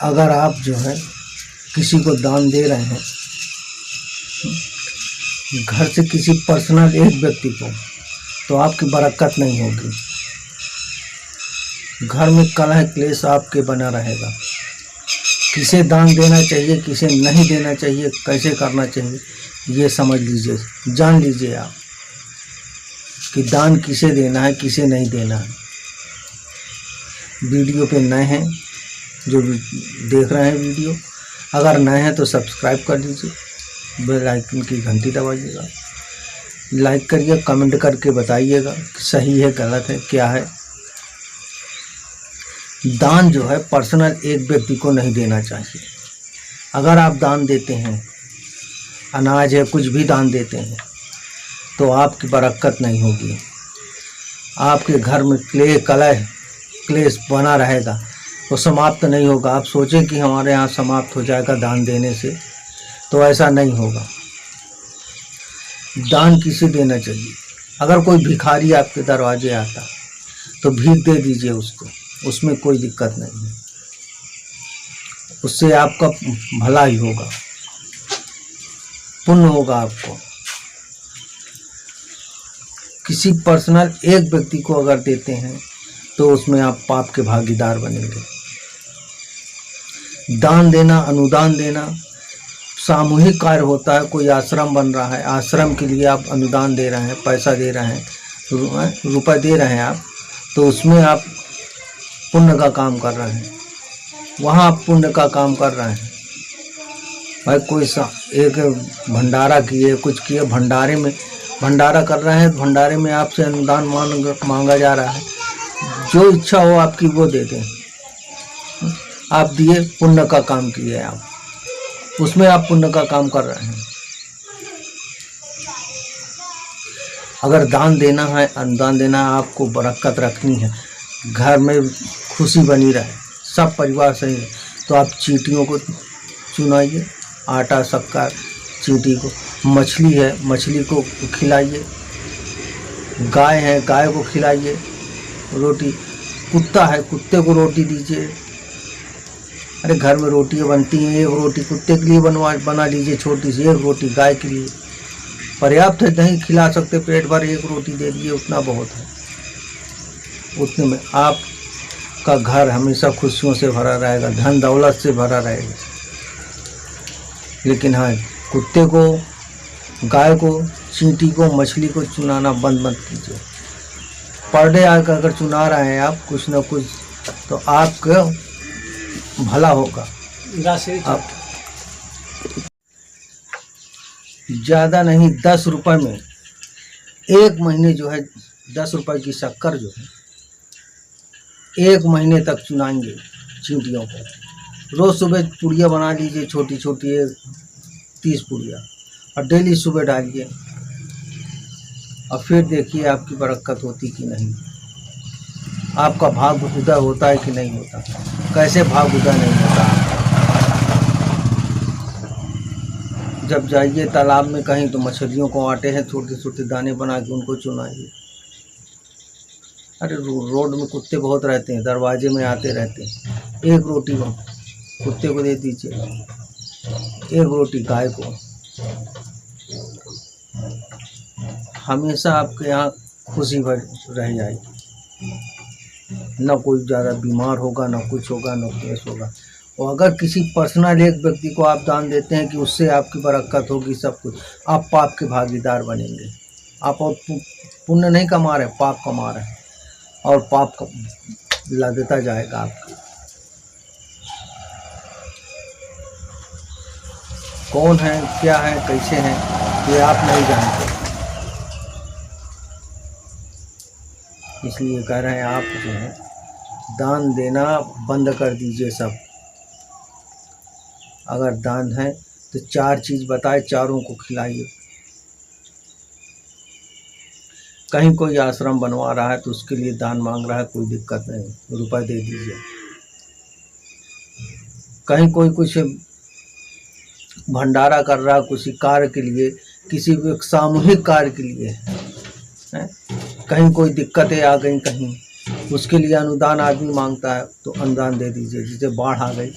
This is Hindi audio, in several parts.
अगर आप जो है किसी को दान दे रहे हैं, घर से किसी पर्सनल एक व्यक्ति को, तो आपकी बरकत नहीं होगी। घर में कलह क्लेश आपके बना रहेगा। किसे दान देना चाहिए, किसे नहीं देना चाहिए, कैसे करना चाहिए, ये समझ लीजिए, जान लीजिए आप कि दान किसे देना है, किसे नहीं देना है। वीडियो पे नए हैं जो देख रहे हैं वीडियो, अगर नए हैं तो सब्सक्राइब कर दीजिए, बेल आइकन की घंटी दबाइएगा, लाइक करिए, कमेंट करके बताइएगा कि सही है गलत है क्या है। दान जो है पर्सनल एक व्यक्ति को नहीं देना चाहिए। अगर आप दान देते हैं, अनाज है, कुछ भी दान देते हैं, तो आपकी बरकत नहीं होगी। आपके घर में कलह क्लेश बना रहेगा, वो समाप्त नहीं होगा। आप सोचें कि हमारे यहाँ समाप्त हो जाएगा दान देने से, तो ऐसा नहीं होगा। दान किसे देना चाहिए? अगर कोई भिखारी आपके दरवाजे आता तो भीख दे दीजिए उसको, उसमें कोई दिक्कत नहीं है, उससे आपका भला ही होगा, पुण्य होगा आपको। किसी पर्सनल एक व्यक्ति को अगर देते हैं तो उसमें आप पाप के भागीदार बनेंगे। दान देना, अनुदान देना सामूहिक कार्य होता है। कोई आश्रम बन रहा है, आश्रम के लिए आप अनुदान दे रहे हैं, पैसा दे रहे हैं, रुपए दे रहे हैं आप, तो उसमें आप पुण्य का काम कर रहे हैं, वहाँ आप पुण्य का काम कर रहे हैं। भाई कोई एक भंडारा किए, कुछ किए, भंडारे में भंडारा कर रहे हैं, भंडारे में आपसे अनुदान मांगा जा रहा है, जो इच्छा हो आपकी वो दे दें। आप दिए, पुण्य का काम किए, आप उसमें आप पुण्य का काम कर रहे हैं। अगर दान देना है, अनुदान देना है, आपको बरकत रखनी है, घर में खुशी बनी रहे, सब परिवार सही है, तो आप चींटियों को चुनाइए, आटा शक्कर चींटी को। मछली है, मछली को खिलाइए। गाय है, गाय को खिलाइए रोटी। कुत्ता है, कुत्ते को रोटी दीजिए। अरे घर में रोटियाँ बनती हैं, एक रोटी कुत्ते के लिए बना लीजिए, छोटी सी एक रोटी गाय के लिए पर्याप्त है। नहीं खिला सकते पेट भर, एक रोटी दे दीजिए, उतना बहुत है। उतने में आपका घर हमेशा खुशियों से भरा रहेगा, धन दौलत से भरा रहेगा। लेकिन हाँ, कुत्ते को, गाय को, चींटी को, मछली को चुनाना बंद मत कीजिए। पर डे अगर चुना रहे हैं आप कुछ न कुछ, तो आपका भला होगा। आप ज़्यादा नहीं, 10 रुपये में एक महीने जो है 10 रुपये की शक्कर जो है 1 महीने तक चुनाएंगे चींटियों को। रोज़ सुबह पुड़िया बना लीजिए, छोटी छोटी 30 पुड़िया, और डेली सुबह डालिए, और फिर देखिए आपकी बरकत होती कि नहीं, आपका भाग उदय होता है कि नहीं होता। कैसे भाग उदय नहीं होता? जब जाइए तालाब में कहीं, तो मछलियों को आटे हैं छोटे छोटे दाने बना के उनको चुनाइए। अरे रोड में कुत्ते बहुत रहते हैं, दरवाजे में आते रहते हैं, एक रोटी कुत्ते को दे दीजिए, एक रोटी गाय को। हमेशा आपके यहाँ खुशी भर रह जाएगी, न कोई ज़्यादा बीमार होगा, न कुछ होगा, न केस होगा। और अगर किसी पर्सनल एक व्यक्ति को आप दान देते हैं कि उससे आपकी बरकत होगी, सब कुछ, आप पाप के भागीदार बनेंगे। आप और पुण्य नहीं कमा रहे, पाप कमा रहे हैं, और पाप लदता जाएगा आपका। कौन है, क्या है, कैसे हैं, ये आप नहीं जानते। इसलिए कह रहे हैं आप जो है दान देना बंद कर दीजिए सब। अगर दान है तो 4 चीज़ बताए, चारों को खिलाइए। कहीं कोई आश्रम बनवा रहा है तो उसके लिए दान मांग रहा है, कोई दिक्कत नहीं, रुपए दे दीजिए। कहीं कोई कुछ भंडारा कर रहा है किसी कार्य के लिए, किसी सामूहिक कार्य के लिए है, कहीं कोई दिक्कतें आ गई, कहीं उसके लिए अनुदान आदमी मांगता है तो अनुदान दे दीजिए। जैसे बाढ़ आ गई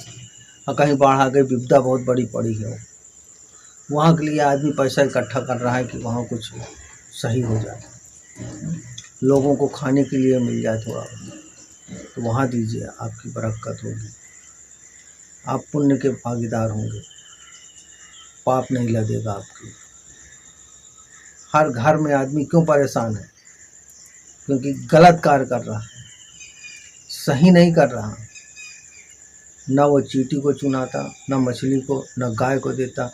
और कहीं बाढ़ आ गई, विपदा बहुत बड़ी पड़ी है, वहाँ के लिए आदमी पैसा इकट्ठा कर रहा है कि वहाँ कुछ सही हो जाए, लोगों को खाने के लिए मिल जाए थोड़ा, तो वहाँ दीजिए, आपकी बरकत होगी, आप पुण्य के भागीदार होंगे, पाप नहीं लगेगा आपकी। हर घर में आदमी क्यों परेशान है? क्योंकि गलत कार्य कर रहा है, सही नहीं कर रहा। न वो चींटी को चुनाता, न मछली को, न गाय को देता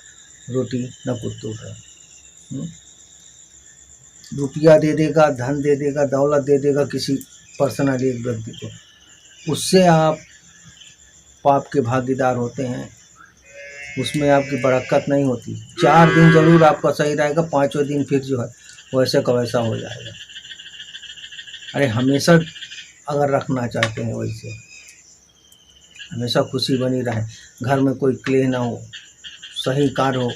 रोटी, न कुत्तों को। रुपया दे देगा, धन दे देगा, दौलत दे देगा किसी पर्सनल एक व्यक्ति को, उससे आप पाप के भागीदार होते हैं, उसमें आपकी बरकत नहीं होती। 4 दिन जरूर आपका सही रहेगा, 5वें दिन फिर जो है वैसे का वैसा हो जाएगा। अरे हमेशा अगर रखना चाहते हैं वैसे, हमेशा खुशी बनी रहे, घर में कोई क्लेह ना हो, सही कार्य हो,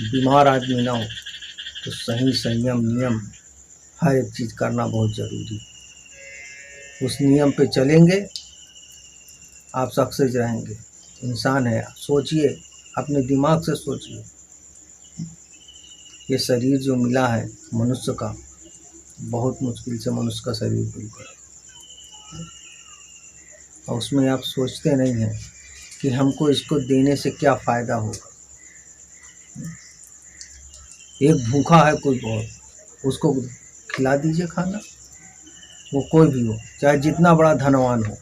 बीमार आदमी ना हो, तो सही संयम नियम हर एक चीज़ करना बहुत ज़रूरी। उस नियम पे चलेंगे, आप सक्सेस रहेंगे। इंसान है, सोचिए, अपने दिमाग से सोचिए। ये शरीर जो मिला है मनुष्य का, बहुत मुश्किल से मनुष्य का शरीर मिलता है, और उसमें आप सोचते नहीं हैं कि हमको इसको देने से क्या फ़ायदा होगा। एक भूखा है कोई बहुत, उसको खिला दीजिए खाना, वो कोई भी हो, चाहे जितना बड़ा धनवान हो,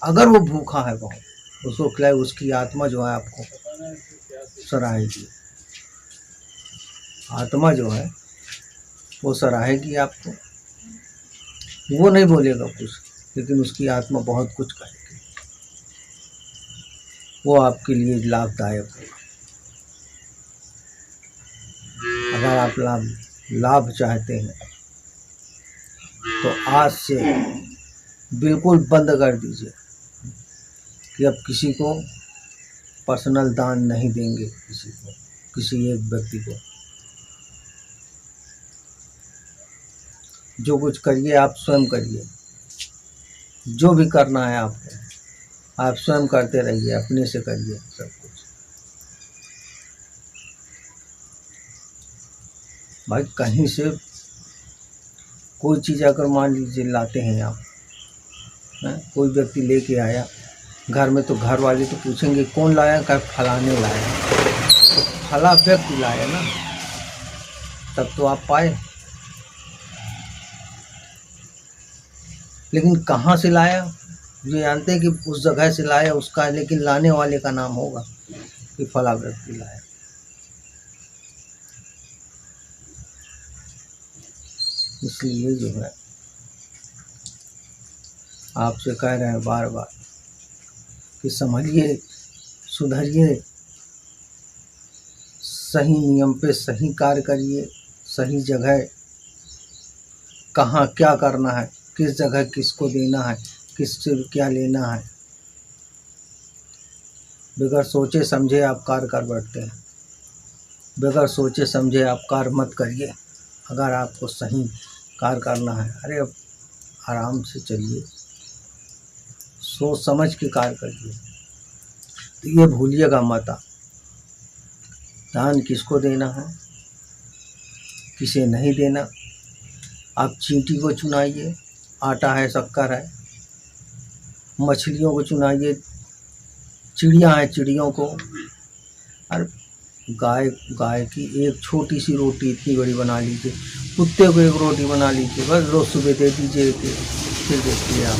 अगर वो भूखा है बहुत, उसको खिलाए, उसकी आत्मा जो है आपको सराहेगी। आत्मा जो है वो सराहेगी आपको, वो नहीं बोलेगा कुछ, लेकिन उसकी आत्मा बहुत कुछ कहेगी, वो आपके लिए लाभदायक होगा। अगर आप लाभ चाहते हैं तो आज से बिल्कुल बंद कर दीजिए कि अब किसी को पर्सनल दान नहीं देंगे, किसी एक व्यक्ति को। जो कुछ करिए आप स्वयं करिए, जो भी करना है आपको, आप स्वयं करते रहिए, अपने से करिए सब कुछ। भाई कहीं से कोई चीज़ अगर मान लीजिए लाते हैं आप, कोई व्यक्ति लेके आया घर में, तो घर वाले तो पूछेंगे कौन लाया, क्या फलाने लाया, तो फला व्यक्ति लाया ना, तब तो आप पाए। लेकिन कहाँ से लाया, जो जानते हैं कि उस जगह से लाया उसका, लेकिन लाने वाले का नाम होगा कि फला व्यक्ति लाया। इसलिए जो है आपसे कह रहे हैं बार बार कि समझिए, सुधरिए, सही नियम पे सही कार्य करिए, सही जगह कहाँ क्या करना है, किस जगह किसको देना है, किससे क्या लेना है, बगैर सोचे समझे आप कार्य कर बैठते हैं। बगैर सोचे समझे आप कार्य मत करिए। अगर आपको सही कार्य करना है, अरे अब आराम से चलिए, सोच समझ के कार्य करिए। तो ये भूलिएगा मत, दान किसको देना है, किसे नहीं देना। आप चींटी को चुनाइए, आटा है, शक्कर है। मछलियों को चुनाइए, चिड़िया है, चिड़ियों को। और गाय की एक छोटी सी रोटी इतनी बड़ी बना लीजिए, कुत्ते को एक रोटी बना लीजिए, बस रोज़ सुबह दे दीजिए। फिर देखिए आप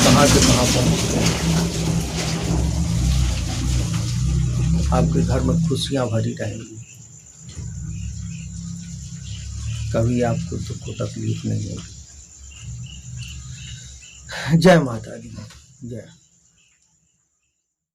कहाँ से कहाँ पहुँचते हैं। आपके घर में खुशियाँ भरी रहेंगी, कभी आपको दुख को तकलीफ नहीं होगी। जय माता दी, जय।